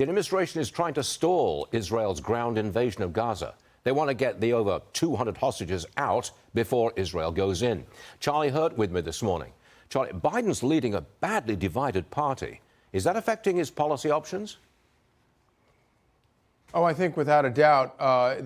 The administration is trying to stall Israel's ground invasion of Gaza. They want to get the over 200 hostages out before Israel goes in. Charlie Hurt with me this morning. Charlie, Biden's leading a badly divided party. Is that affecting his policy options? Oh, I think without a doubt,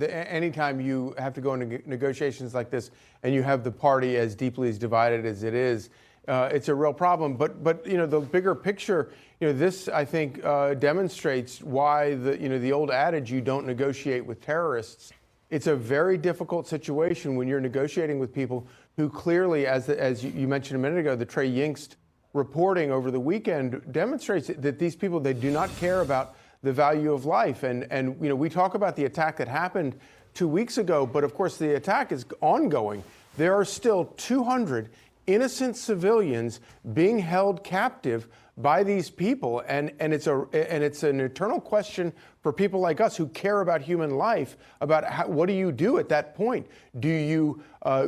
anytime you have to go into negotiations like this and you have the party as deeply as divided as it is, it's a real problem. But you know, the bigger picture, this I think demonstrates why the old adage, you don't negotiate with terrorists. It's a very difficult situation when you're negotiating with people who clearly, as you mentioned a minute ago, the Trey Yingst reporting over the weekend demonstrates that these people, they do not care about the value of life. And we talk about the attack that happened 2 weeks ago, but of course the attack is ongoing. There are still 200 innocent civilians being held captive by these people, and it's an eternal question for people like us who care about human life, about what do you do at that point? Do you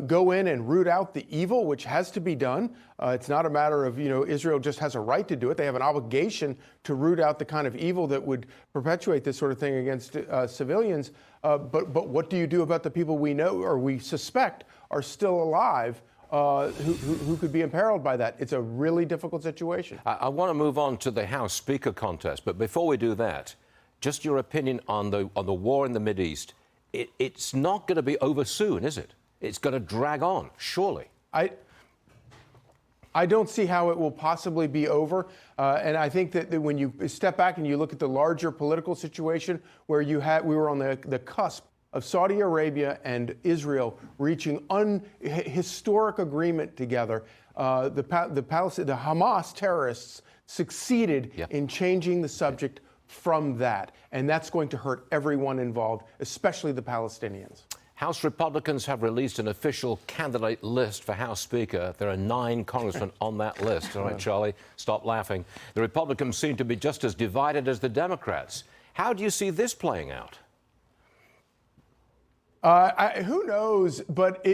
go in and root out the evil, which has to be done? It's not a matter of, Israel just has a right to do it. They have an obligation to root out the kind of evil that would perpetuate this sort of thing against civilians. But what do you do about the people we know or we suspect are still alive who could be imperiled by that? It's a really difficult situation. I want to move on to the House Speaker contest, but before we do that, just your opinion on the war in the Mideast. It's not going to be over soon, is it? It's going to drag on, surely. I don't see how it will possibly be over. And I think that when you step back and you look at the larger political situation where we were on the cusp of Saudi Arabia and Israel reaching historic agreement together, the Hamas terrorists succeeded in changing the subject from that. And that's going to hurt everyone involved, especially the Palestinians. House Republicans have released an official candidate list for House Speaker. There are 9 congressmen on that list. All right, Charlie, stop laughing. The Republicans seem to be just as divided as the Democrats. How do you see this playing out? Who knows? But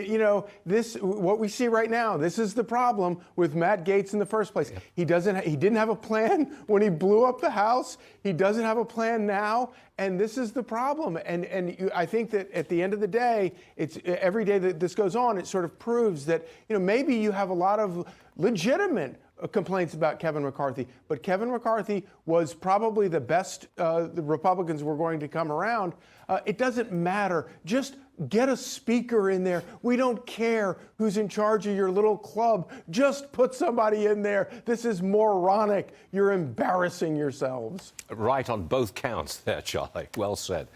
what we see right now, this is the problem with Matt Gaetz in the first place. He didn't have a plan when he blew up the House. He doesn't have a plan now, and this is the problem. And I think that at the end of the day, it's every day that this goes on, it sort of proves that maybe you have a lot of legitimate complaints about Kevin McCarthy, but Kevin McCarthy was probably the best the Republicans were going to come around. It doesn't matter. Just get a speaker in there. We don't care who's in charge of your little club. Just put somebody in there. This is moronic. You're embarrassing yourselves. Right on both counts there, Charlie. Well said.